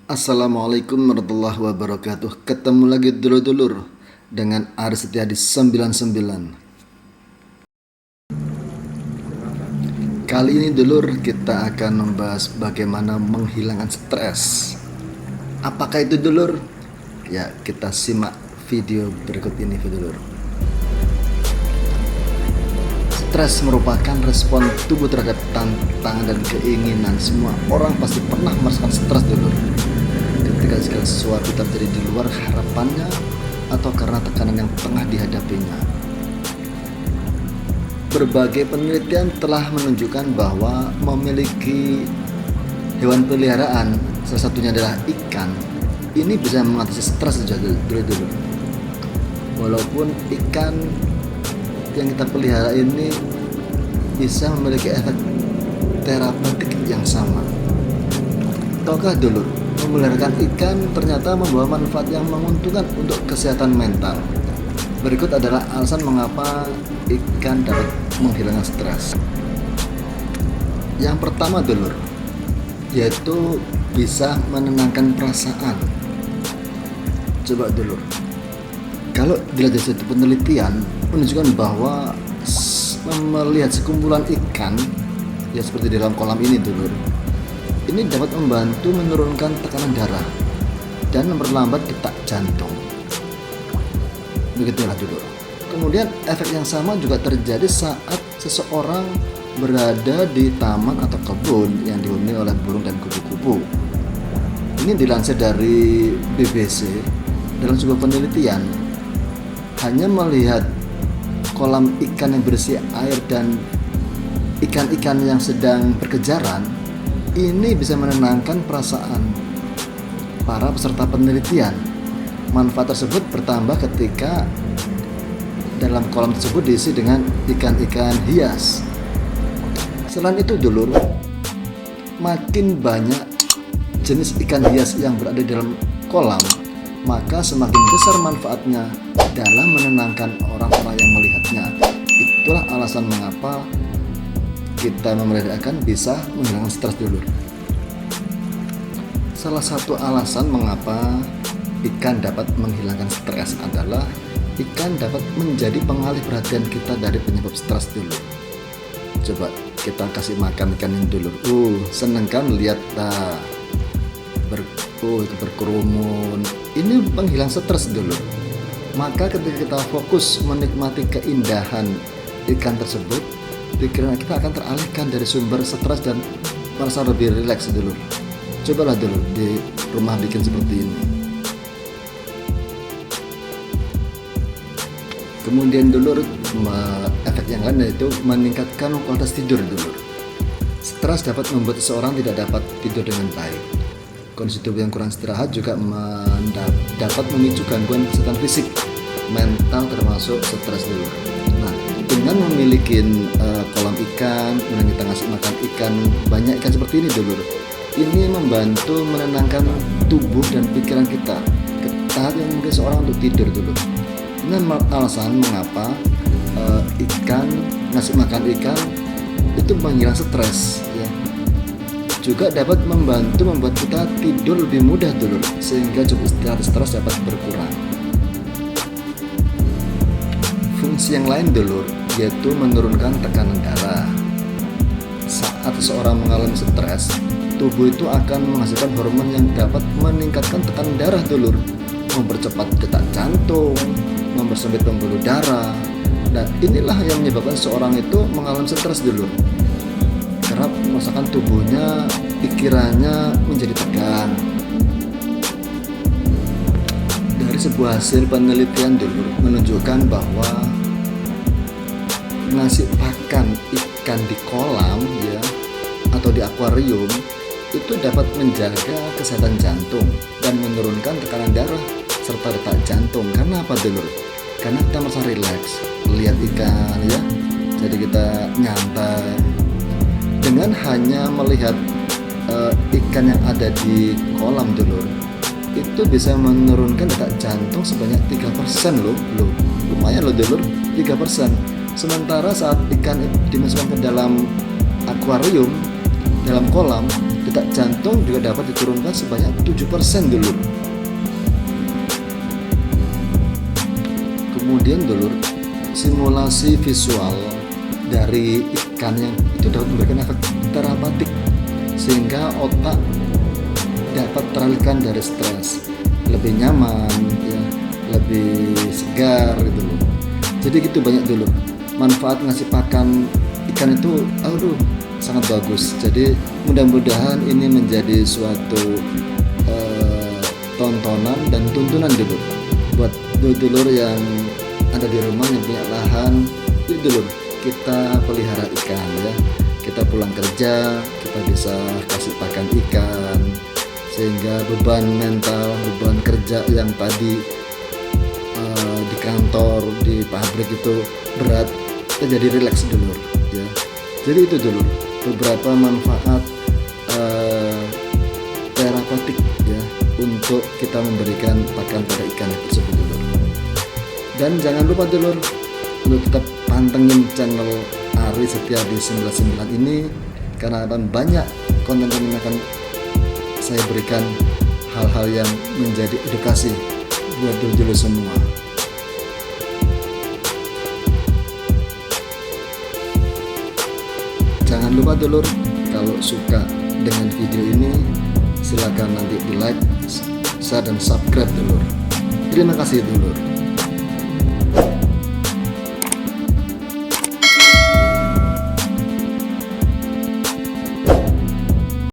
Assalamualaikum warahmatullahi wabarakatuh. Ketemu lagi dulur-dulur dengan Aris Setiadi 99. Kali ini dulur kita akan membahas bagaimana menghilangkan stres. Apakah itu dulur? Ya, kita simak video berikut ini dulur. Stres merupakan respon tubuh terhadap tantangan dan keinginan. Semua orang pasti pernah merasakan stres dulur. Ketika segala sesuatu terjadi di luar harapannya atau karena tekanan yang tengah dihadapinya. Berbagai penelitian telah menunjukkan bahwa memiliki hewan peliharaan, salah satunya adalah ikan, ini bisa mengatasi stres dulu. Walaupun ikan yang kita pelihara ini bisa memiliki efek terapeutik yang sama. Tahukah dulu, memelihara ikan ternyata membawa manfaat yang menguntungkan untuk kesehatan mental. Berikut adalah alasan mengapa ikan dapat menghilangkan stres. Yang pertama dulur, yaitu bisa menenangkan perasaan. Coba dulur, kalau dilihat dari satu penelitian menunjukkan bahwa melihat sekumpulan ikan ya seperti di dalam kolam ini dulur, ini dapat membantu menurunkan tekanan darah dan memperlambat detak jantung. Begitulah dulur. Kemudian efek yang sama juga terjadi saat seseorang berada di taman atau kebun yang dihuni oleh burung dan kupu-kupu. Ini dilansir dari BBC dalam sebuah penelitian. Hanya melihat kolam ikan yang berisi air dan ikan-ikan yang sedang berkejaran, ini bisa menenangkan perasaan para peserta penelitian. Manfaat tersebut bertambah ketika dalam kolam tersebut diisi dengan ikan-ikan hias. Selain itu dulur, makin banyak jenis ikan hias yang berada di dalam kolam, maka semakin besar manfaatnya dalam menenangkan orang-orang yang melihatnya. Itulah alasan mengapa kita memelihara ikan bisa menghilangkan stres dulur. Salah satu alasan mengapa ikan dapat menghilangkan stres adalah ikan dapat menjadi pengalih perhatian kita dari penyebab stres dulu. Coba kita kasih makan ikan ini dulu. Seneng kan lihat itu berkerumun. Ini penghilang stres dulu. Maka ketika kita fokus menikmati keindahan ikan tersebut, pikiran kita akan teralihkan dari sumber stres dan merasa lebih rileks dulu. Cobalah dulu di rumah bikin seperti ini. Kemudian dulur, efek yang lain yaitu meningkatkan kualitas tidur dulur. Stres dapat membuat seseorang tidak dapat tidur dengan baik. Kondisi tubuh yang kurang istirahat juga dapat memicu gangguan kesehatan fisik, mental termasuk stres dulur. Nah, dengan memiliki kolam ikan, kemudian kita ngasih makan ikan, banyak ikan seperti ini dulur, ini membantu menenangkan tubuh dan pikiran kita ketika mungkin seorang untuk tidur dulu. Ini alasan mengapa ikan, ngasih makan ikan itu menghilang stres ya. Juga dapat membantu membuat kita tidur lebih mudah dulu, sehingga cukup istirahat stres dapat berkurang. Fungsi yang lain dulu yaitu menurunkan tekanan darah. Saat seseorang mengalami stres, tubuh itu akan menghasilkan hormon yang dapat meningkatkan tekanan darah dulu, mempercepat detak jantung, mempersempit pembuluh darah. Dan inilah yang menyebabkan seorang itu mengalami stres dulu, karena merasakan tubuhnya, pikirannya menjadi tegang. Dari sebuah hasil penelitian dulu menunjukkan bahwa ngasih pakan ikan di kolam ya atau di akuarium itu dapat menjaga kesehatan jantung dan menurunkan tekanan darah serta detak jantung. Karena apa dulur? Karena kita merasa rileks melihat ikan ya, jadi kita nyantai. Dengan hanya melihat ikan yang ada di kolam dulur, itu bisa menurunkan detak jantung sebanyak 3% loh. Lumayan loh dulur, 3%. Sementara saat ikan dimasukkan ke dalam akuarium, dalam kolam, detak detak jantung juga dapat diturunkan sebanyak 7% dulur. Kemudian dulur, simulasi visual dari ikan yang itu dapat memberikan efek terapeutik sehingga otak dapat teralihkan dari stres, lebih nyaman ya, lebih segar gitu loh. Jadi gitu banyak dulu manfaat ngasih pakan ikan itu, sangat bagus. Jadi mudah-mudahan ini menjadi suatu tontonan dan tuntunan dulu buat dulur yang ada di rumah yang punya lahan. Yuk dulur, kita pelihara ikan ya. Kita pulang kerja, kita bisa kasih pakan ikan sehingga beban mental, beban kerja yang tadi di kantor, di pabrik itu berat, kita jadi rileks dulur ya. Jadi itu dulur beberapa manfaat terapeutik ya untuk kita memberikan pakan pada ikan tersebut dulur. Dan jangan lupa dulur untuk tetap pantengin channel Ari Setiadi 99 ini karena akan banyak konten-konten yang akan saya berikan, hal-hal yang menjadi edukasi buat dulur semua. Jangan lupa dulur, kalau suka dengan video ini silakan nanti di like, share dan subscribe dulur. Terima kasih dulur.